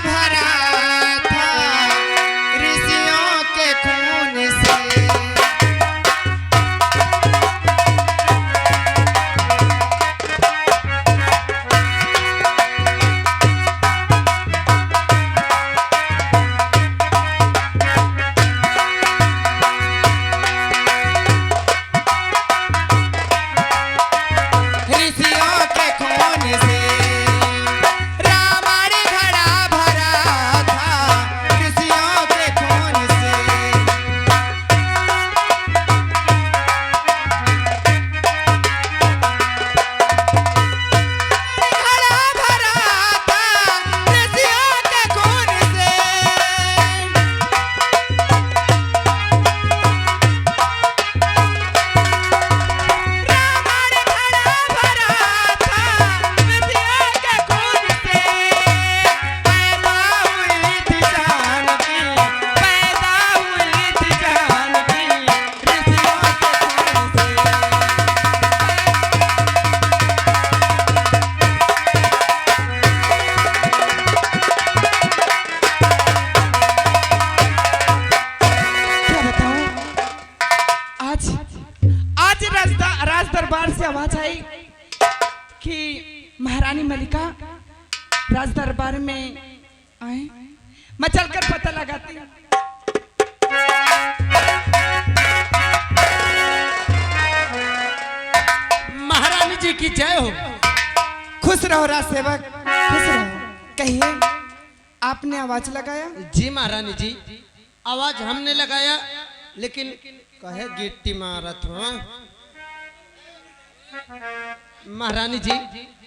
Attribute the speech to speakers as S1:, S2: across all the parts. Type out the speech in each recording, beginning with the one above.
S1: भरा था ऋषियों के खून से। ऋषियों के खून से रामायण घड़ा भरा था ऋषियों के खून से। घड़ा भरा था ऋषियों के खून से। रामायण घड़ा भरा था ऋषियों के खून से। पैदा हुई थी जानकी, पैदा हुई थी जानकी ऋषियों के खून से। क्या बताऊं, आज आज राज दरबार से आवाज आई कि महारानी मलिका राज दरबार में आए। मैं चलकर पता लगाती हूँ।
S2: महारानी जी की जय हो।
S1: खुश रहो राज सेवक, खुश रहो। कहिए, आपने आवाज लगाया?
S2: जी महारानी जी, आवाज हमने लगाया, लेकिन कहे गिट्टी मारत हो। महारानी जी,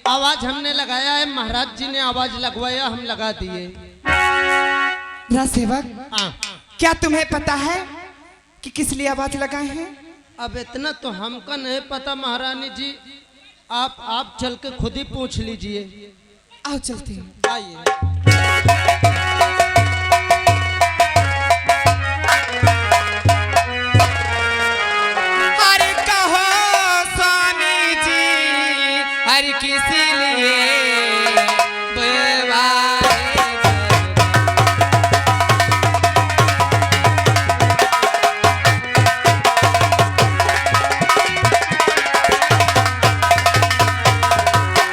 S2: आवाज हमने लगाया है, महाराज जी ने आवाज लगवाया, हम लगा दिए।
S1: राज सेवक,
S2: हाँ,
S1: क्या तुम्हें पता है कि किस लिए आवाज लगाए हैं?
S2: अब इतना तो हमको नहीं पता महारानी जी, आप चल के खुद ही पूछ लीजिए।
S1: आओ चलते हैं।
S2: आइए।
S1: हर कहो स्वामी जी, हर किसी लिए बुलवाए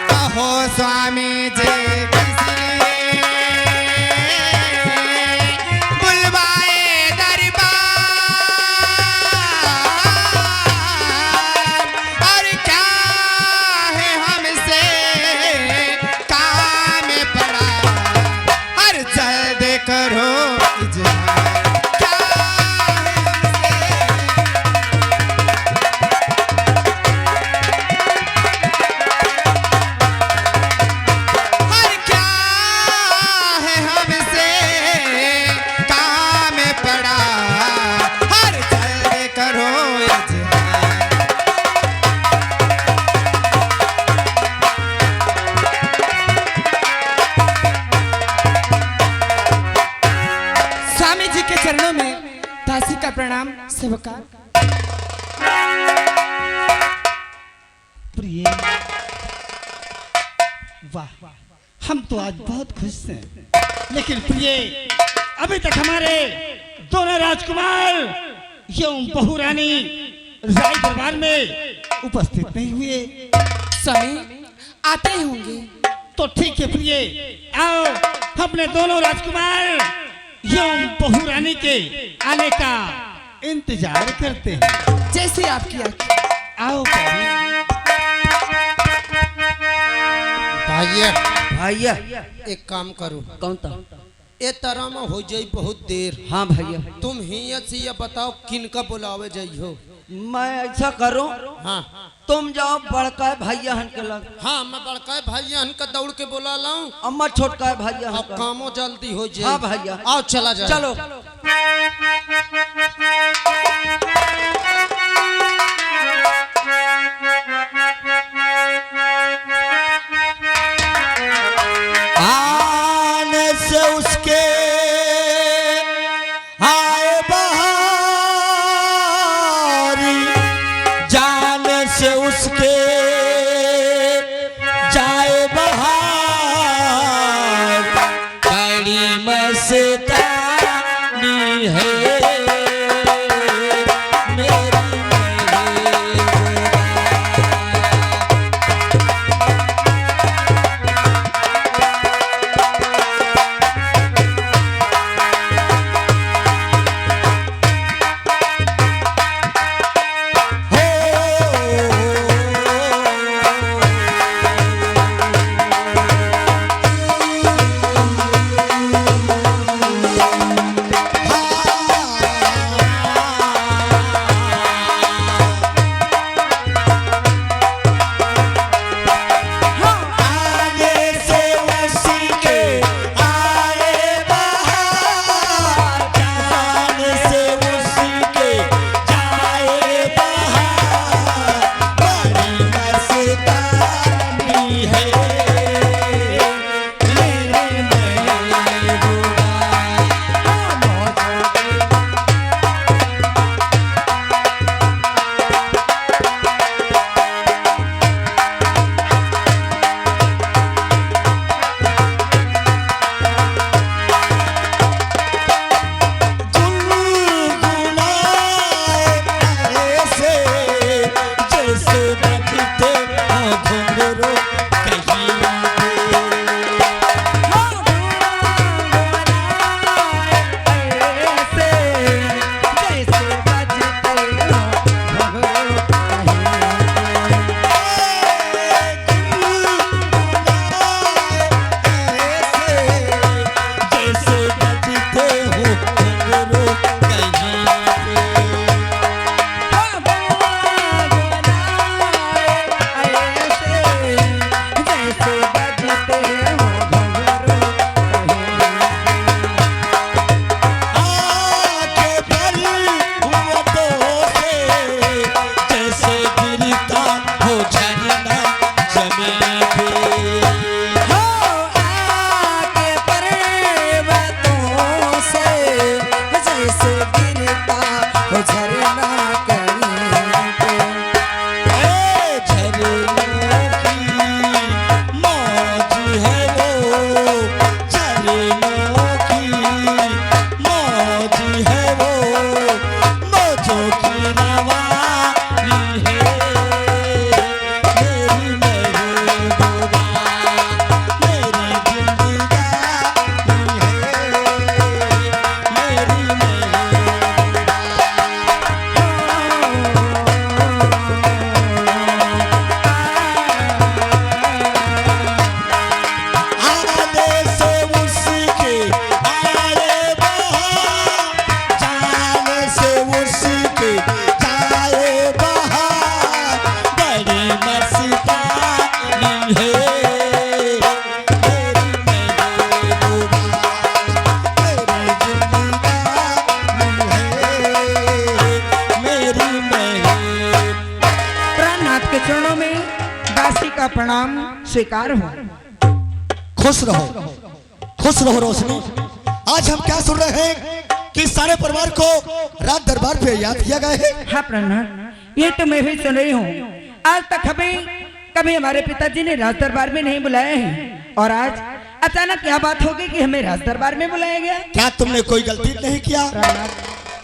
S1: कहो स्वामी जी, किसी लिए बुलवाए दरबार। और क्या है हमसे काम पड़ा, हर जल्द करो इजहार। क्या है हर क्या है हमसे काम पड़ा, हर जल्द करो इजहार। स्वामी जी के चरणों में दासी का प्रणाम सेवकार।
S3: प्रिय, वाह, हम तो आज बहुत खुश हैं, लेकिन प्रिय, अभी तक हमारे दोनों राजकुमार एवं बहू रानी राज दरबार में उपस्थित नहीं हुए।
S1: स्वामी आते ही होंगे।
S3: तो ठीक है प्रिय, आओ अपने दोनों राजकुमार एवं बहू रानी के आने का इंतजार करते हैं।
S1: जैसे आपकी आज्ञा।
S3: आओ प्यारी।
S2: भैया,
S3: भैया,
S2: एक काम करो,
S3: कौन था?
S2: ए तरह में हो जाई बहुत देर।
S3: हाँ भैया,
S2: तुम ही से ये बताओ किनका बुलावे जाइयो।
S3: मैं ऐसा करूं,
S2: हाँ
S3: तुम जाओ बड़का भैया हन के लग,
S2: हाँ, मैं बड़का भैया हन का दौड़ के बुला लाऊं।
S3: अम्मा छोटका भैया हन
S2: अब
S3: का।
S2: कामो जल्दी हो जाए।
S3: हाँ भैया,
S2: आओ चला जाए।
S3: चलो।
S1: बड़ी
S4: मस्तानी है मेरी
S1: प्रणाम स्वीकार हो।
S4: खुश रहो रोशनी। आज हम क्या सुन रहे हैं कि सारे परिवार को रात दरबार पे याद किया गया है।
S1: हाँ प्रणाम, ये तो मैं भी सुन रही हूँ। आज तक कभी हमारे पिताजी ने राज दरबार में नहीं बुलाया है और आज अचानक क्या बात हो गई कि हमें राज दरबार में बुलाया गया।
S4: क्या तुमने कोई गलती नहीं किया?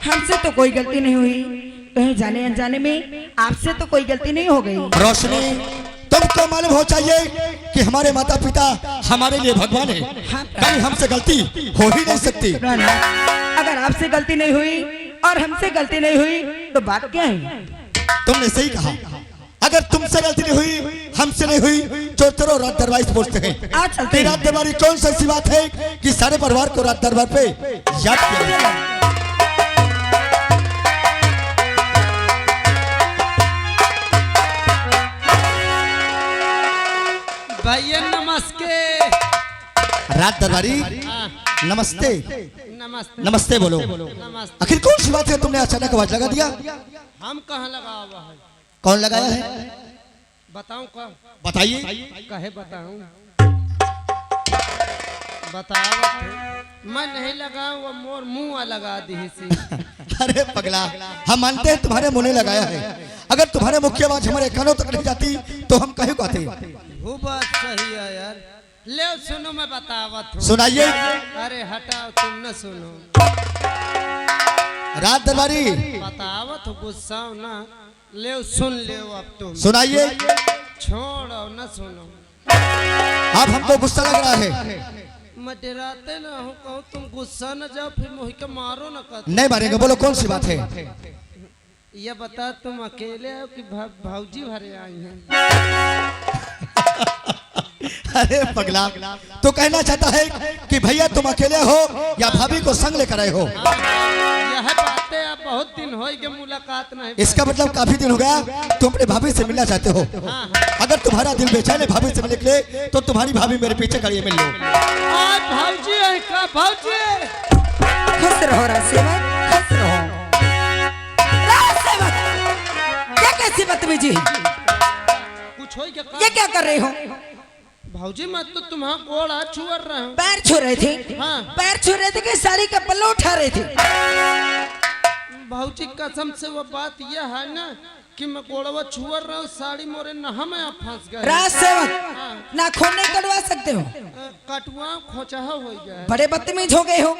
S1: हमसे तो कोई गलती नहीं हुई, कहीं जाने अनजाने में आपसे तो कोई गलती नहीं हो गई।
S4: रोशनी, तुमको मालूम हो चाहिए कि हमारे माता पिता हमारे लिए भगवान है। कहीं हमसे गलती हो ही नहीं सकती।
S1: अगर आपसे गलती नहीं हुई और हमसे गलती नहीं हुई तो बात क्या है?
S4: तुमने सही कहा। अगर तुमसे गलती नहीं हुई, हमसे नहीं हुई, तो चलो रात दरबार पहुंचते हैं।
S1: आज चलते हैं।
S4: रात दरबारी कौन सी ऐसी बात है कि सारे परिवार को रात दरबार पे याद किया जाए।
S2: भैया नमस्ते।
S4: रात दरबारी नमस्ते।
S2: नमस्ते
S4: नमस्ते बोलो।
S2: नमस्ते।
S4: आखिर कौन सी बात है तुमने अचानक आवाज लगा दिया?
S2: हम कहाँ लगा हुआ है?
S4: कौन लगाया है?
S2: बताऊं का?
S4: बताइए।
S2: कहे बताऊं? बताओ। मैं नहीं लगा, वो मोर मुंह लगा दी सी।
S4: अरे पगला, हम मानते हैं तुम्हारे मुंह ने लगाया है। अगर तुम्हारे मुख्य आवाज हमारे कानों तक नहीं जाती तो हम कहीं कहते।
S2: वो बात सही है यार। ले सुनो, मैं बतावत हूँ।
S4: सुनाइए।
S2: अरे हटा तुम न सुनो।
S4: रात दरबारी
S2: बतावत हो गुस्सा हो ना, ले सुन ले अब तुम।
S4: सुनाइए।
S2: छोड़ो न सुनो।
S4: आप हमको गुस्सा लग रहा है।
S2: मैं डराते ना हूँ, कहूँ तुम गुस्सा न जाओ फिर मोहि के मारो न कर।
S4: नहीं मारेंगे, बोलो कौन सी बात है।
S2: ये बता तुम अकेले हो कि भाऊजी भरे आई हैं?
S4: अरे पगला, तो कहना चाहता है कि भैया तुम अकेले हो या भाभी को संग लेकर आए हो।
S2: यह बातें आप बहुत दिन हो गए मुलाकात नहीं।
S4: इसका मतलब काफी दिन हो गया तुम अपने भाभी से मिलना चाहते हो। अगर तुम्हारा दिल बेचैन है भाभी से मिलने के लिए तो तुम्हारी भाभी मेरे पीछे खड़ी है, मिल लो।
S2: आज भाऊजी है का भाऊजी?
S1: खुश रहो राजसेवक, खुश रहो। राजसेवक, ये कैसी बदतमीजी?
S2: कुछ हो क्या?
S1: ये क्या कर रहे हो?
S2: भाऊजी मैं तो तुम्हारा गोड़ छुअर रहा हूँ।
S1: पैर छू रहे थे?
S2: हाँ।
S1: पैर छू रहे थे कि साड़ी का पल्लू उठा रहे थे?
S2: भाऊजी कसम से वो बात यह है ना कि मैं गोड़वा छुअर रहा हूँ, साड़ी मोरे नहा में आप फंस गए।
S1: राजसेवक, नाखून नहीं कटवा सकते हो?
S2: कटवा खोचहा हो गया।
S1: बड़े बदतमीज हो गए हो।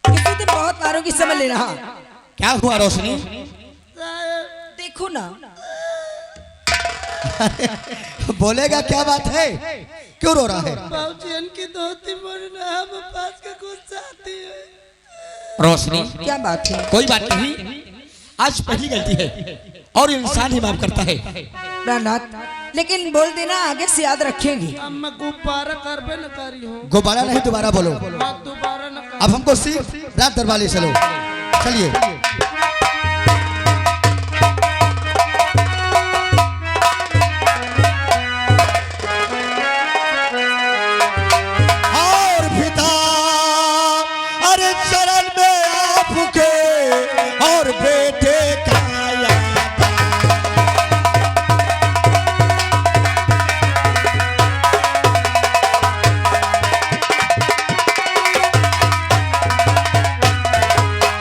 S1: किसी दिन बहुत बारों की समझ ले रहा।
S4: क्या हुआ रोशनी?
S1: देखो ना।
S4: बोलेगा क्या बात है, क्यों रो रहा है?
S2: भाऊजी इनकी धोती मोरे नहा में फंस के गुस्सा आती है।
S4: रोशनी
S1: क्या बात है?
S4: कोई बात नहीं, आज पहली गलती है और इंसान ही माफ करता है।
S1: प्राणनाथ, लेकिन बोल देना आगे से याद रखेंगे।
S2: अब मैं गुब्बारा करबे न करी हूँ।
S4: गुब्बारा नहीं, दोबारा बोलो।
S2: मैं दोबारा न कर।
S4: अब हमको सिर्फ रात दरबार चलो, चलिए। और पिता अरे चरण में आपके और बेटे का याद।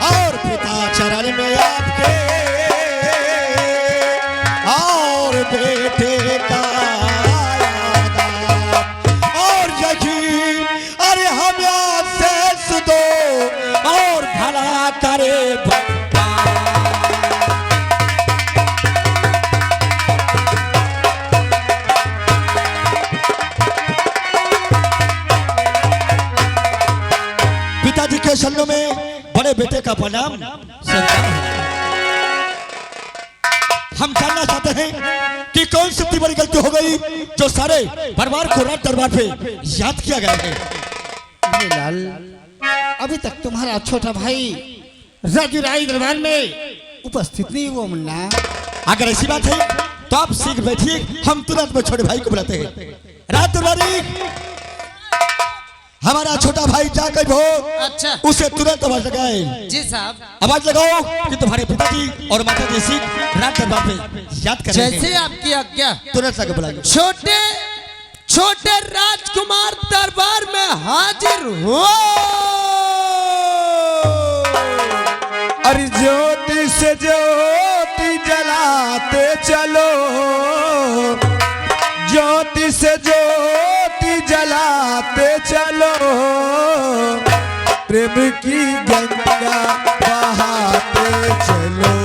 S4: और पिता चरण में आपके और बेटे का याद। और यकीन अरे हम से सुदो और भला करे बप्पा। पिताजी के शरणों में बड़े बेटे का प्रणाम स्वीकार है। हम जानना चाहते हैं कि कौन सी इतनी बड़ी गलती हो गई जो सारे परिवार को रात दरबार पे याद किया गया है।
S3: लाल, अभी तक तुम्हारा छोटा भाई राजू राय दरबार में उपस्थित नहीं हुआ मुन्ना।
S4: अगर ऐसी बात है तो आप सीख बैठिए, हम तुरंत में छोटे भाई को बुलाते हैं। रात दरबारी, हमारा छोटा भाई जाकर हो
S2: अच्छा
S4: उसे तुरंत आवाज लगाए।
S2: जी साहब।
S4: आवाज लगाओ कि तुम्हारे पिताजी और माता जी सीख रात दरबार पे याद कर रहे हैं।
S2: जैसे आपकी आज्ञा।
S4: तुरंत लगे बुलाइए।
S2: छोटे छोटे राजकुमार दरबार में हाजिर हो।
S5: अरे ज्योति से ज्योति जलाते चलो, ज्योति से ज्योति जलाते चलो, प्रेम की गंगा बहाते चलो।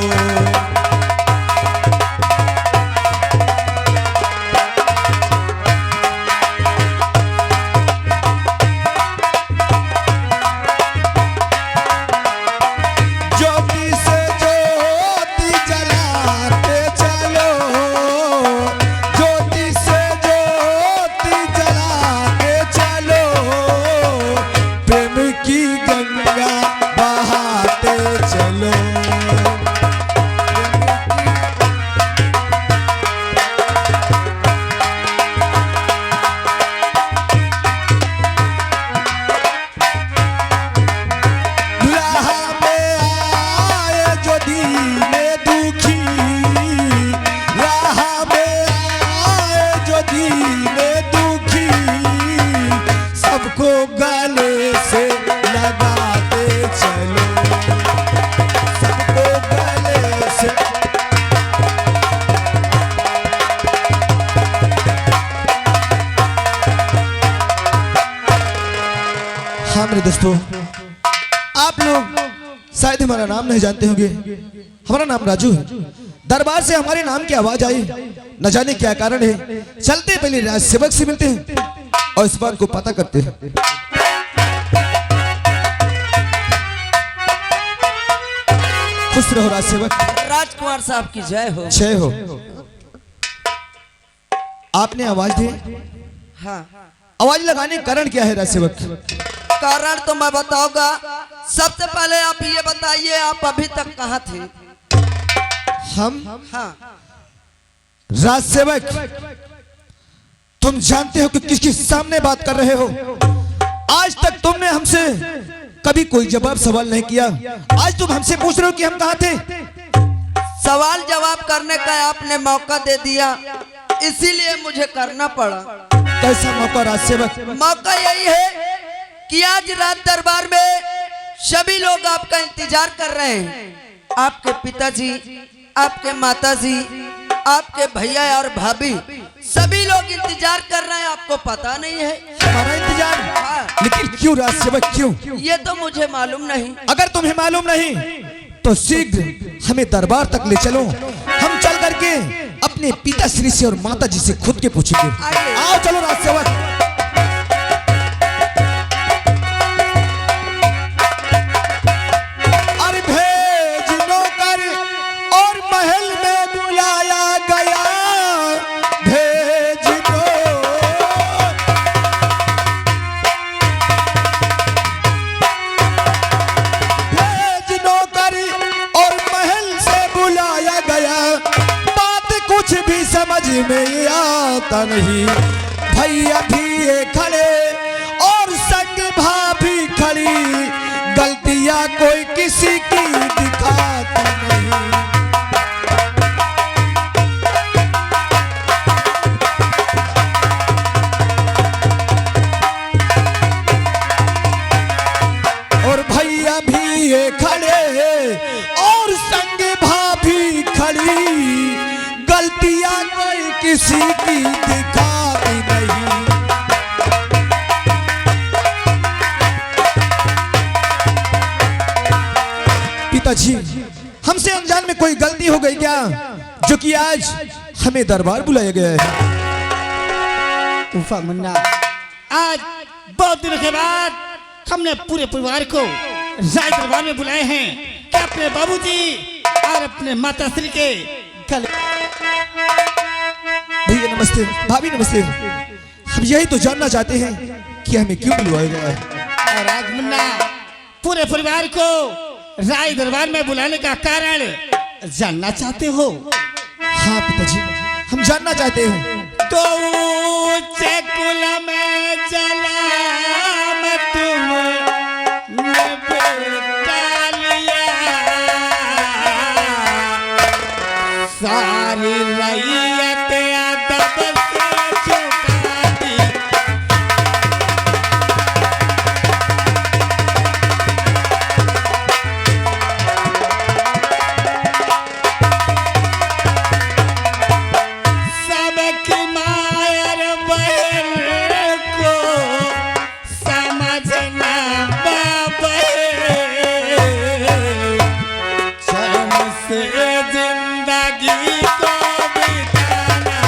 S5: ज्योति से ज्योति जलाते चलो, ज्योति से ज्योति जलाते चलो, प्रेम की गंगा
S4: हाँ मेरे दोस्तों, आप लोग शायद हमारा नाम नहीं जानते होंगे। हमारा नाम राजू है। दरबार से हमारे नाम की आवाज आई, न जाने क्या कारण है। चलते पहले राज सेवक से मिलते हैं और इस बात को पता करते हैं। खुश रहो राज सेवक।
S1: राजकुमार साहब की जय हो।
S4: जय हो। आपने आवाज दी,
S1: हाँ,
S4: आवाज लगाने का कारण क्या है राज सेवक?
S1: कारण तो मैं बताऊंगा। सबसे पहले आप ये बताइए, आप अभी तक कहाँ थे?
S4: हम
S1: हाँ,
S4: राज सेवक, तुम जानते हो कि किसके सामने बात कर रहे हो? आज तक तुमने हमसे कभी कोई जवाब सवाल नहीं किया। आज तुम हमसे पूछ रहे हो कि हम कहाँ थे?
S1: सवाल जवाब करने का आपने मौका दे दिया, इसीलिए मुझे करना पड़ा।
S4: कैसा मौका राज सेवक?
S1: मौका यही है कि आज रात दरबार में सभी लोग आपका इंतजार कर रहे हैं। आपके पिताजी, आपके माताजी, आपके भैया और भाभी, सभी लोग इंतजार कर रहे हैं। आपको पता नहीं है?
S4: हमारा इंतजार?
S1: हाँ।
S4: लेकिन क्यों राज सेवक, क्यों?
S1: ये तो मुझे मालूम नहीं।
S4: अगर तुम्हें मालूम नहीं तो शीघ्र हमें दरबार तक ले चलो। हम चल करके अपने पिताश्री से और माता जी से खुद के पूछेंगे।
S1: आइए।
S4: आओ चलो राज सेवक। अरे भेज नौकर और महल में बुलाया गया। भेज दो। भेज नौकर और महल से बुलाया गया। बात कुछ भी समझ में आता नहीं। भैया भी ये खड़े और संग भाभी खड़ी। गलतियां कोई किसी की दिखाती नहीं। और भैया भी ये खड़े और संग भाभी खड़ी। गलतियां कोई किसी की दिखाती नहीं। पिताजी, हमसे अनजान में कोई गलती हो गई क्या, जो कि आज हमें दरबार बुलाया गया है?
S3: तूफा मुन्ना, आज बहुत दिनों के बाद हमने पूरे परिवार को राज दरबार में बुलाए हैं कि अपने बाबूजी और अपने माताश्री के गले।
S4: भैया नमस्ते, भाभी नमस्ते। हम यही तो जानना चाहते हैं कि हमें क्यों बुलवाया गया है।
S3: और आज मुन्ना, पूरे परिवार को राज दरबार में बुलाने का कारण जानना चाहते हो?
S4: हाँ पिताजी, हम जानना चाहते हैं।
S3: तो ऊंचे कुल में जला मैं तुमने बेटा लिया। सारी रैयत अदब से झुका दी। सबकी मायर बहन को समझना बाबे। शर्म से जिंदगी को बिताना।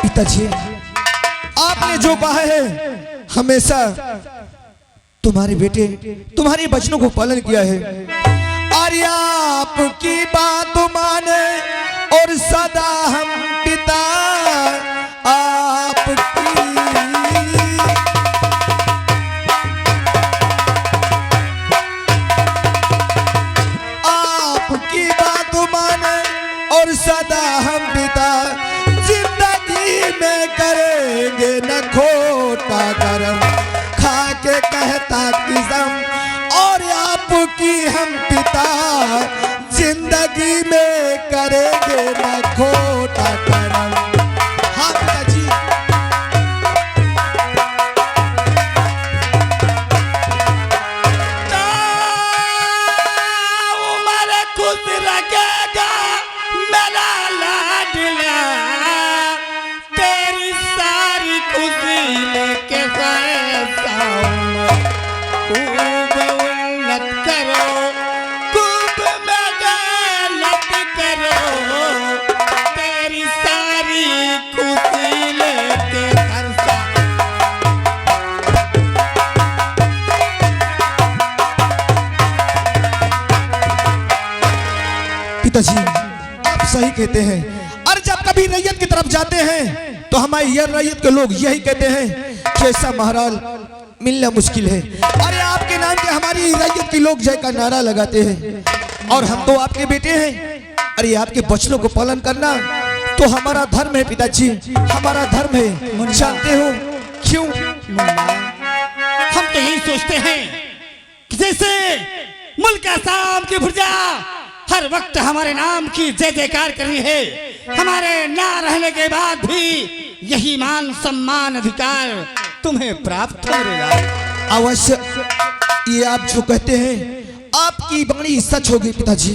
S4: पिताजी, आपने जो कहा है हमेशा तुम्हारे बेटे तुम्हारे वचनों को पालन किया है। अरे आपकी बात माने और सदा हम पिता आपकी। आपकी बात माने और सदा हम पिता। जिंदगी में करेंगे न खोटा कर्म। खा के कहता किस्म और आपकी हम पिता। जिंदगी में करेंगे न खोटा कर्म। हाँ पिताजी। पिताजी आप सही कहते हैं। और जब कभी रैयत की तरफ जाते हैं तो हमारे ये रैयत के लोग यही कहते हैं कि ऐसा महाराज मिलना मुश्किल है। अरे आपके नाम के हमारी रैयत के लोग जय का नारा लगाते हैं और हम तो आपके बेटे हैं। अरे आपके वचनों को पालन करना तो हमारा धर्म है पिताजी, हमारा धर्म है। जानते हो क्यों?
S3: हम तो यही सोचते हैं कि जैसे मुल्क आसाम की प्रजा हर वक्त हमारे नाम की जय जयकार कर रही है, हमारे ना रहने के बाद भी यही मान सम्मान अधिकार तुम्हें प्राप्त हो रहेगा।
S4: अवश्य ये आप जो कहते हैं आपकी वाणी सच होगी पिताजी।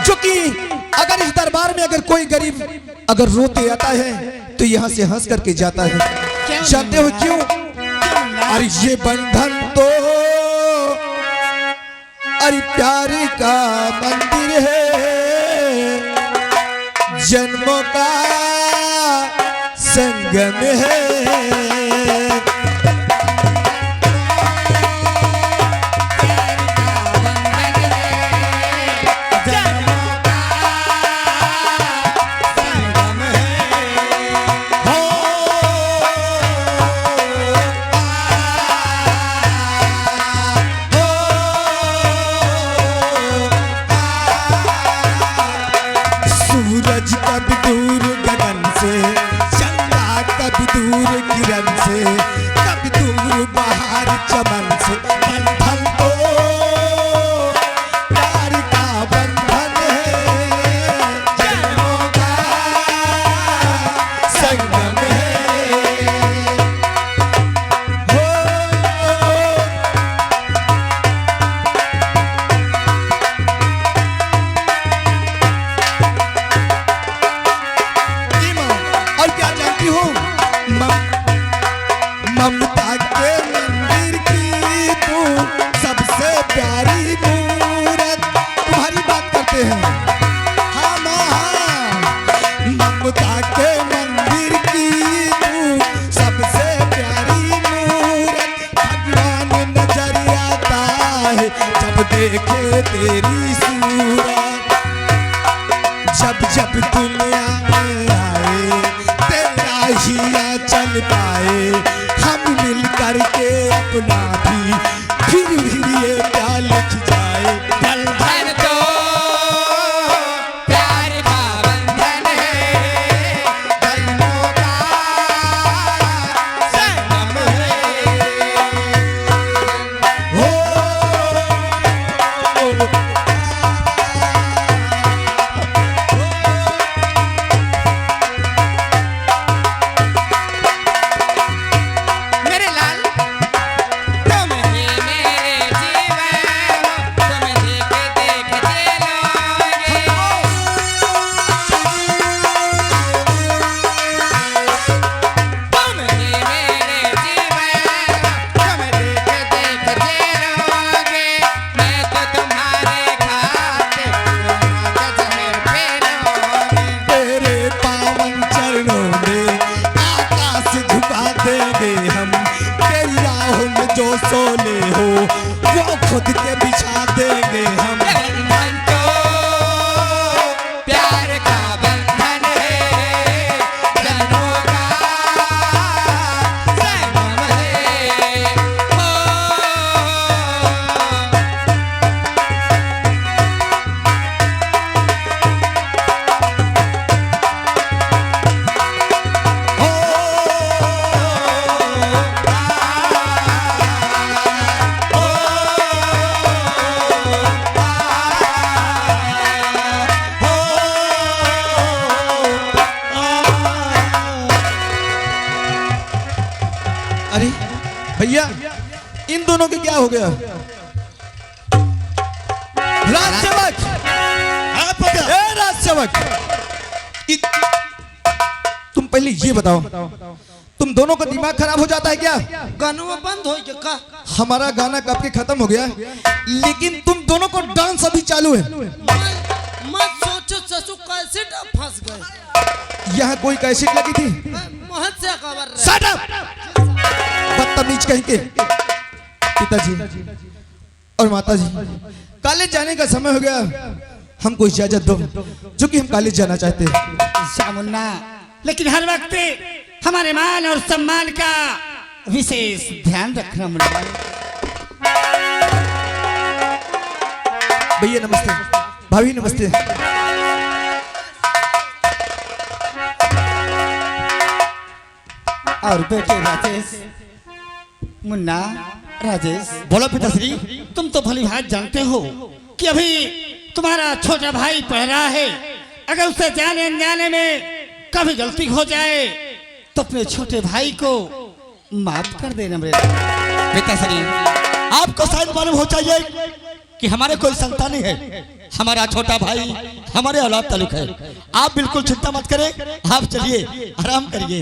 S4: जो कि अगर इस दरबार में अगर कोई गरीब अगर रोते आता है तो यहाँ से हंस करके जाता है। जानते हो क्यों? अरे ये बंधन तो अरे प्यार का मंदिर है, जन्मों का संगम है। सूरज कब दूर गगन से, चंदा कब दूर किरण से, कब दूर बाहर चमन से। बंधन तो प्यार का बंधन है, जन्मों का संगम है। हो और क्या जानती हो? ममता के मंदिर की तू सबसे प्यारी मूरत। तुम्हारी बात करते हैं हम। ममता के मंदिर की तू सबसे प्यारी मूरत। भगवान नजर आता है जब देखे तेरी सूरत। जब जब दुनिया में आए तेरा हिया चल पाए, हम मिल करके अपना भी फिर ये क्या लिख जाए।
S1: बंधन तो प्यार का बंधन है, जन्मों का संगम है।
S4: हो
S1: मेरे लाल तुम ही मेरे जीवन हो, तुम देख देख चलोगे। तुम ही मेरे जीवन हो, तुम देख देख चलोगे। मैं तो तुम्हारे खातिर जन्म फेरोगे।
S4: तेरे पावन चरणों में आकाश झुका देंगे हम। तेरी राहों में जो सोले हो वो खुद के बिछा देंगे हम।
S1: बंधन तो प्यार का बंधन है, जन्मों का संगम है। हो
S4: अरे भैया इन दोनों के क्या हो गया? राजसेवक, ए राजसेवक, तुम पहले ये बताओ तुम दोनों का दिमाग खराब हो जाता है क्या?
S2: गाना बंद हो गया का?
S4: हमारा गाना कब के खत्म हो गया लेकिन तुम दोनों को डांस अभी चालू है।
S2: मैं सोचो ससु कैसे फंस गए।
S4: यहाँ कोई कैसेट लगी थी?
S2: महत से खबर रहे।
S4: Shut up! बदतमीज कहीं के। पिताजी और माताजी कॉलेज जाने का समय हो गया, हमको इजाजत दो, जो कि हम कॉलेज जाना चाहते हैं।
S3: जा मुन्ना, लेकिन हर वक्त हमारे मान और सम्मान का विशेष ध्यान रखना मुन्ना।
S4: भैया नमस्ते, भाभी नमस्ते।
S3: और बेटे राजेश, मुन्ना, राजेश,
S4: बोलो पिताश्री।
S3: तुम तो भली भांति जानते हो कि अभी तुम्हारा छोटा भाई पढ़ रहा है। अगर उसे जाने अनजाने में कभी गलती हो जाए तो अपने छोटे भाई को माफ कर देना मेरे।
S4: पिताश्री, आपको शायद मालूम हो चाहिए कि हमारे कोई संतान नहीं है। हमारा छोटा भाई हमारे औलाद ताल्लुक है। आप बिल्कुल चिंता मत करें, आप चलिए आराम करिए।